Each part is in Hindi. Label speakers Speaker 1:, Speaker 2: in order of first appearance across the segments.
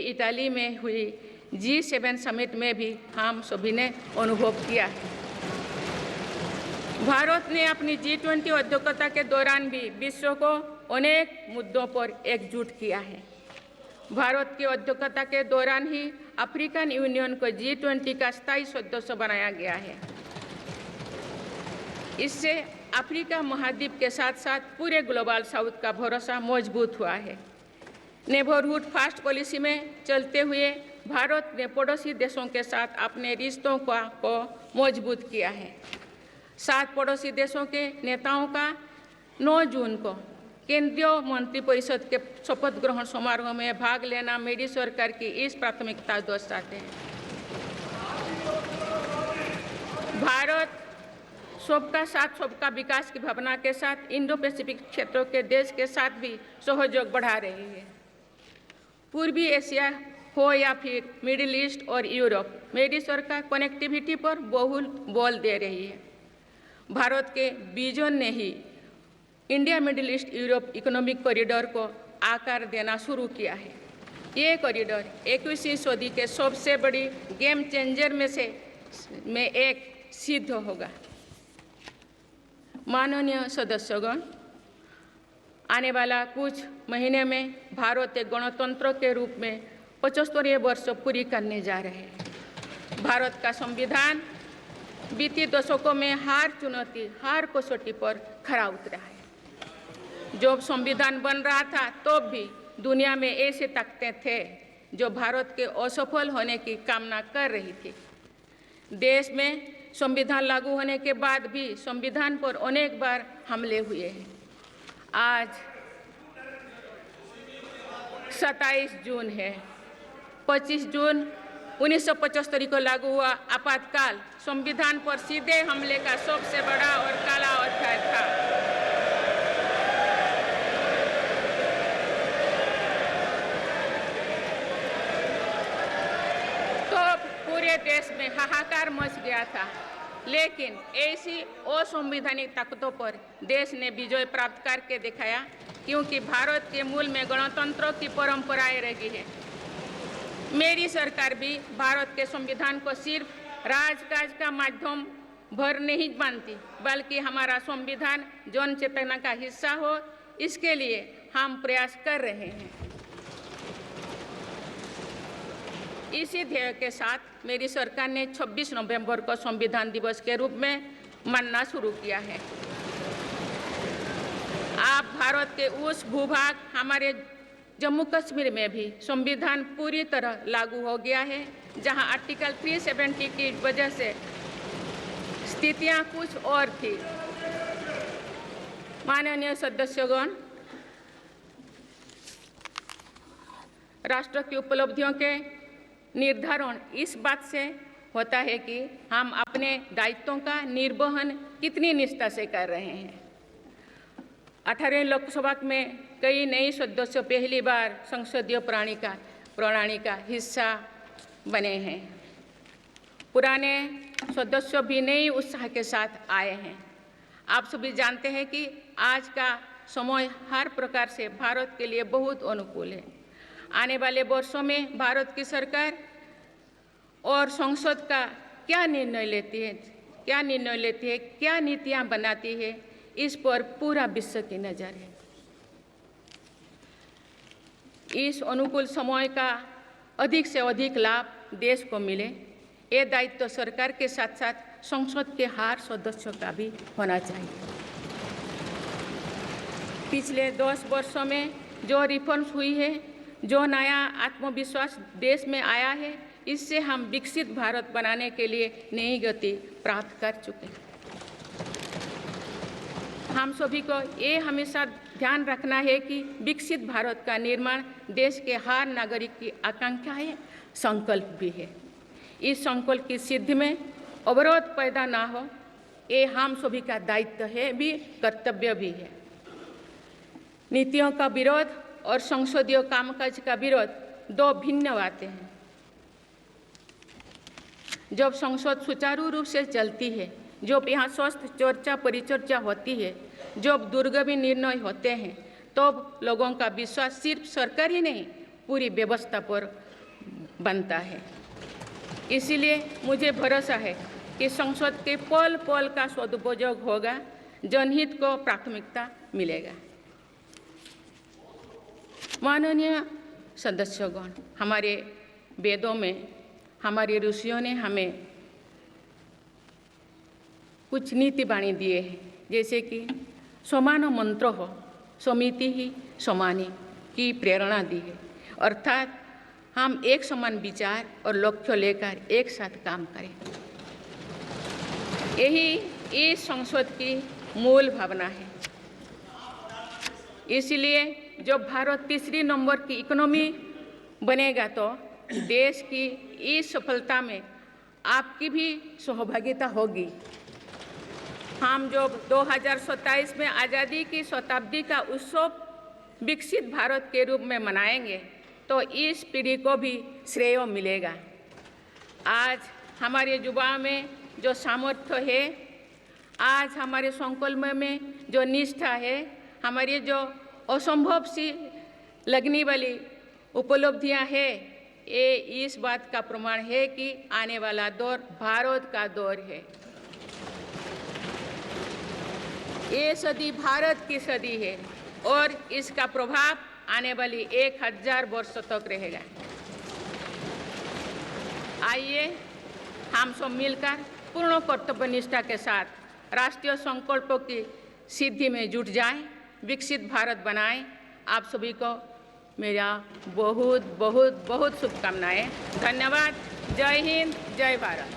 Speaker 1: इटाली में हुई G7 समिट में भी हम सभी ने अनुभव किया है। भारत ने अपनी G20 उद्योगता के दौरान भी विश्व को अनेक मुद्दों पर एकजुट किया है। भारत की उद्योगता के दौरान ही अफ्रीकन यूनियन को G20 का स्थायी सदस्य बनाया गया है। इससे अफ्रीका महाद्वीप के साथ साथ पूरे ग्लोबल साउथ का भरोसा मजबूत हुआ है। नेबरहुड फर्स्ट पॉलिसी में चलते हुए भारत ने पड़ोसी देशों के साथ अपने रिश्तों को मजबूत किया है। 7 पड़ोसी देशों के नेताओं का 9 जून को केंद्रीय मंत्रिपरिषद के शपथ ग्रहण समारोह में भाग लेना मेरी सरकार की इस प्राथमिकता दर्शाते हैं। भारत सबका साथ सबका विकास की भावना के साथ इंडो पैसिफिक क्षेत्रों के देश के साथ भी सहयोग बढ़ा रही है। पूर्वी एशिया हो या फिर मिडिल ईस्ट और यूरोप, मेरी सरकार कनेक्टिविटी पर बहुल बल दे रही है। भारत के विजन ने ही India Middle East Europe economic corridor को आकार देना शुरू किया है। ये कॉरिडोर 21वीं सदी के सबसे बड़ी गेम चेंजर में एक सिद्ध होगा। माननीय सदस्यगण, आने वाला कुछ महीने में भारत एक गणतंत्र के रूप में 75वें वर्ष पूरी करने जा रहे हैं। भारत का संविधान बीते दशकों में हर चुनौती, हर कसौटी पर खरा उतरा है। जब संविधान बन रहा था तब भी दुनिया में ऐसे ताकतें थे जो भारत के असफल होने की कामना कर रही थी। देश में संविधान लागू होने के बाद भी संविधान पर अनेक बार हमले हुए हैं। आज 27 जून है। 25 जून 1975 को लागू हुआ आपातकाल संविधान पर सीधे हमले का सबसे बड़ा और काला अध्याय था। तो पूरे देश में हाहाकार मच गया था, लेकिन ऐसी असंवैधानिक ताकतों पर देश ने विजय प्राप्त करके दिखाया, क्योंकि भारत के मूल में गणतंत्र की परंपराएं रही है। मेरी सरकार भी भारत के संविधान को सिर्फ राजकाज का माध्यम भर नहीं मानती, बल्कि हमारा संविधान जन चेतना का हिस्सा हो, इसके लिए हम प्रयास कर रहे हैं। इसी ध्येय के साथ मेरी सरकार ने 26 नवंबर को संविधान दिवस के रूप में मानना शुरू किया है। आप भारत के उस भूभाग हमारे जम्मू कश्मीर में भी संविधान पूरी तरह लागू हो गया है, जहां आर्टिकल 370 की वजह से स्थितियां कुछ और थी। माननीय सदस्यगण, राष्ट्र की उपलब्धियों के निर्धारण इस बात से होता है कि हम अपने दायित्वों का निर्वहन कितनी निष्ठा से कर रहे हैं। 18वें लोकसभा में कई नए सदस्य पहली बार संसदीय प्रणाली का हिस्सा बने हैं। पुराने सदस्य भी नए उत्साह के साथ आए हैं। आप सभी जानते हैं कि आज का समय हर प्रकार से भारत के लिए बहुत अनुकूल है। आने वाले वर्षों में भारत की सरकार और संसद का क्या निर्णय लेती है, क्या नीतियां बनाती है, इस पर पूरा विश्व की नज़र है। इस अनुकूल समय का अधिक से अधिक लाभ देश को मिले, ये दायित्व सरकार के साथ साथ संसद के हर सदस्यों का भी होना चाहिए। पिछले 10 वर्षों में जो रिफॉर्म्स हुई है, जो नया आत्मविश्वास देश में आया है, इससे हम विकसित भारत बनाने के लिए नई गति प्राप्त कर चुके हैं। हम सभी को ये हमेशा ध्यान रखना है कि विकसित भारत का निर्माण देश के हर नागरिक की आकांक्षा है, संकल्प भी है। इस संकल्प की सिद्धि में अवरोध पैदा ना हो, ये हम सभी का दायित्व है, भी कर्तव्य भी है। नीतियों का विरोध और संसदीय कामकाज का विरोध दो भिन्न बातें हैं। जब संसद सुचारू रूप से चलती है, जब यहाँ स्वस्थ चर्चा परिचर्चा होती है, जब दूरगामी निर्णय होते हैं, तब लोगों का विश्वास सिर्फ सरकार ही नहीं, पूरी व्यवस्था पर बनता है। इसीलिए मुझे भरोसा है कि संसद के पल पल का सदुपयोग होगा, जनहित को प्राथमिकता मिलेगा। माननीय सदस्यगण, हमारे वेदों में हमारे ऋषियों ने हमें कुछ नीति वाणी दिए हैं, जैसे कि समान मंत्र हो समिति ही समानी की प्रेरणा दी है, अर्थात हम एक समान विचार और लक्ष्य लेकर एक साथ काम करें। यही इस संसद की मूल भावना है। इसलिए जब भारत तीसरी नंबर की इकोनॉमी बनेगा तो देश की इस सफलता में आपकी भी सहभागिता होगी। हम जब 2027 में आज़ादी की शताब्दी का उत्सव विकसित भारत के रूप में मनाएंगे तो इस पीढ़ी को भी श्रेय मिलेगा। आज हमारे युवाओं में जो सामर्थ्य है, आज हमारे संकल्प में जो निष्ठा है, हमारी जो असंभव सी लगने वाली उपलब्धियां हैं, ये इस बात का प्रमाण है कि आने वाला दौर भारत का दौर है। ये सदी भारत की सदी है और इसका प्रभाव आने वाली 1000 वर्षों तक रहेगा। आइए हम सब मिलकर पूर्ण कर्तव्यनिष्ठा के साथ राष्ट्रीय संकल्पों की सिद्धि में जुट जाएं, विकसित भारत बनाएं। आप सभी को मेरा बहुत बहुत बहुत शुभकामनाएं। धन्यवाद। जय हिंद, जय भारत।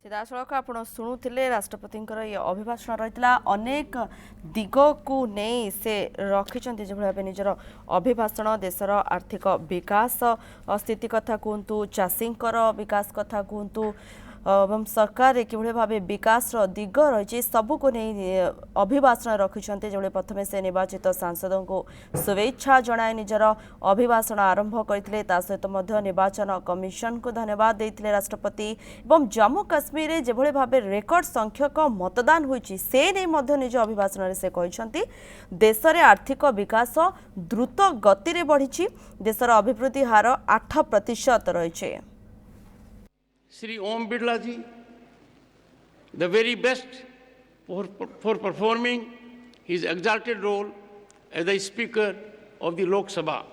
Speaker 2: सीधासलख आप शुणुले राष्ट्रपति ये अभिभाषण रही अनेक दिग को नहीं से रखिंट जो भाव निजर अभिभाषण देशर आर्थिक विकास स्थिति कथा कहतु, चाषी विकास कथा कहतु एवं सरकार कि भाव विकास दिग रही सबू को नहीं अभिभाषण रखिंट जो प्रथम से निर्वाचित सांसदों को शुभेच्छा जनाए निजर अभिभाषण आरंभ करते सहित निर्वाचन कमिशन को धन्यवाद देते राष्ट्रपति एवं जम्मू काश्मीर जो भाव रेकर्ड संख्यक मतदान होती से नहीं निज अभिभाषण से कहते देश में आर्थिक विकास द्रुत गति में बढ़ी, देशर अभिवृद्धि हार 8% रही।
Speaker 3: Shri Om Birla ji, the very best for performing his exalted role as the Speaker of the Lok Sabha.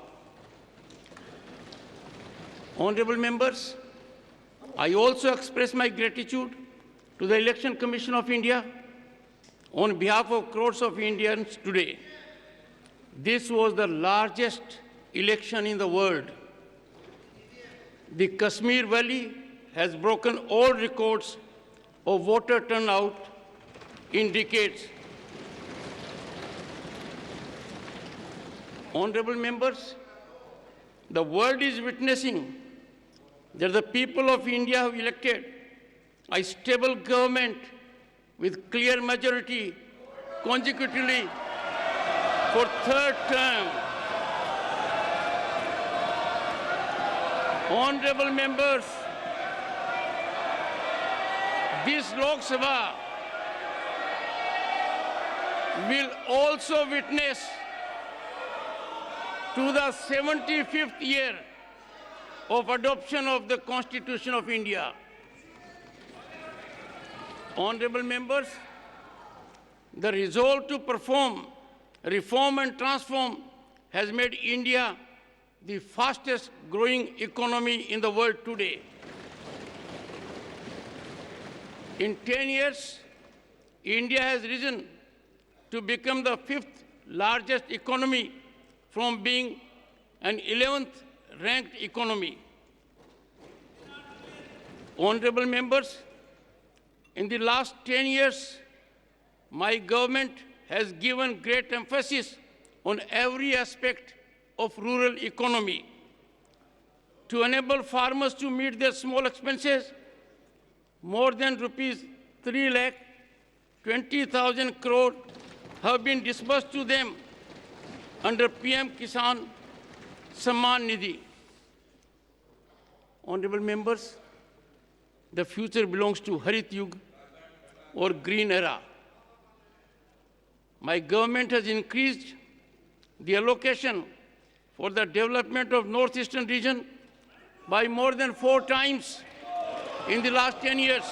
Speaker 3: Honorable members, I also express my gratitude to the Election Commission of India on behalf of crores of Indians today. This was the largest election in the world. The Kashmir Valley has broken all records of voter turnout in decades. Honorable members, the world is witnessing that the people of India have elected a stable government with clear majority consecutively for third term. Honorable members, this Lok Sabha will also witness to the 75th year of adoption of the Constitution of India. Honorable members, the resolve to perform, reform and transform has made India the fastest growing economy in the world today. In 10 years, India has risen to become the 5th largest economy from being an 11th ranked economy. Honorable members, in the last 10 years, my government has given great emphasis on every aspect of rural economy. To enable farmers to meet their small expenses, more than rupees 3,20,000 crore have been disbursed to them under PM Kisan Samman Nidhi. Honorable members, the future belongs to Harit Yug or Green Era. My government has increased the allocation for the development of Northeastern region by more than 4 times in the last 10 years.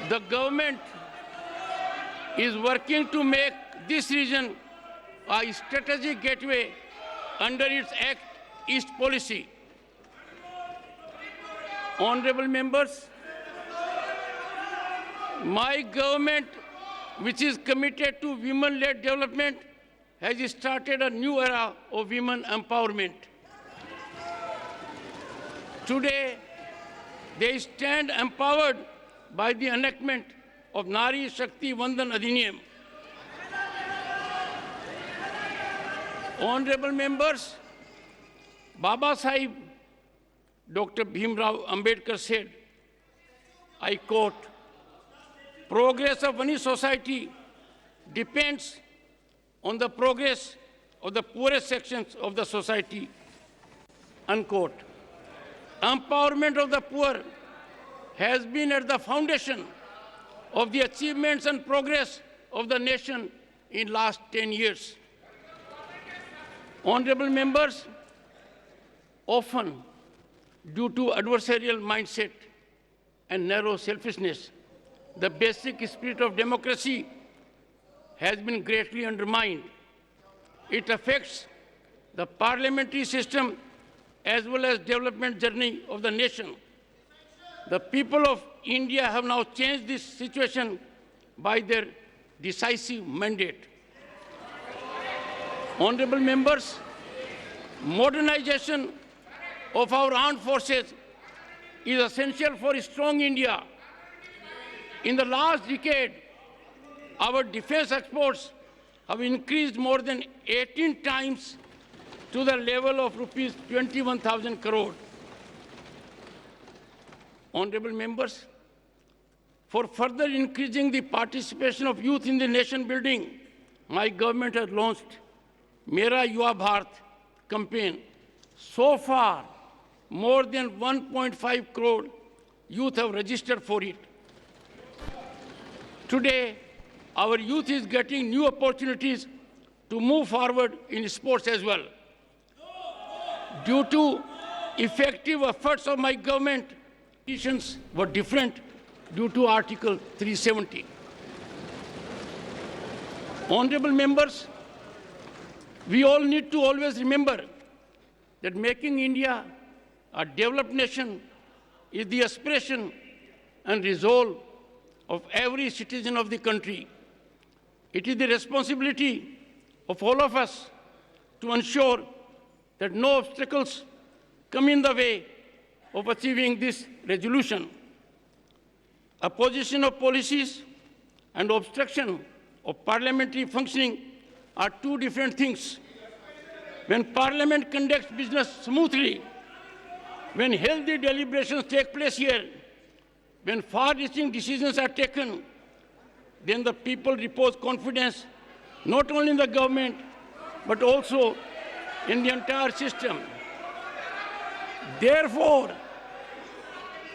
Speaker 3: The government is working to make this region a strategic gateway under its Act East policy. Honorable members, my government, which is committed to women-led development, has started a new era of women empowerment. Today, they stand empowered by the enactment of Nari Shakti Vandan Adhiniyam. Honorable members, Baba Sahib Dr. Bhimrao Ambedkar said, I quote, "Progress of any society depends on the progress of the poorest sections of the society," unquote. Empowerment of the poor has been at the foundation of the achievements and progress of the nation in last 10 years. Honorable members, often due to adversarial mindset and narrow selfishness, the basic spirit of democracy has been greatly undermined. It affects the parliamentary system as well as development journey of the nation. The people of India have now changed this situation by their decisive mandate. Honorable members, modernization of our armed forces is essential for a strong India. In the last decade, our defense exports have increased more than 18 times to the level of rupees 21,000 crore. Honorable members, for further increasing the participation of youth in the nation building, my government has launched Mera Yuva Bharat campaign. So far, more than 1.5 crore youth have registered for it. Today, our youth is getting new opportunities to move forward in sports as well. Due to effective efforts of my government, conditions were different due to Article 370. Honorable members, we all need to always remember that making India a developed nation is the aspiration and resolve of every citizen of the country. It is the responsibility of all of us to ensure that no obstacles come in the way of achieving this resolution. Opposition of policies and obstruction of parliamentary functioning are two different things. When Parliament conducts business smoothly, when healthy deliberations take place here, when far-reaching decisions are taken, then the people repose confidence not only in the government, but also in the entire system. Therefore,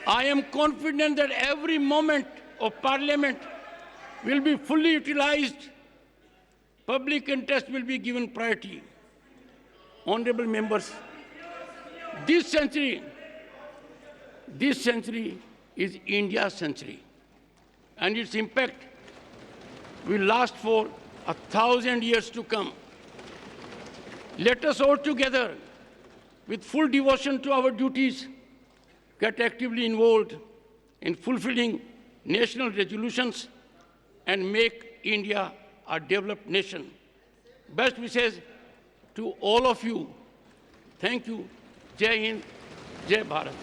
Speaker 3: I am confident that every moment of Parliament will be fully utilized. Public interest will be given priority. Honorable members, this century is India's century, and its impact will last for 1,000 years to come. Let us all together, with full devotion to our duties, get actively involved in fulfilling national resolutions and make India a developed nation. Best wishes to all of you. Thank you. Jai Hind, Jai Bharat.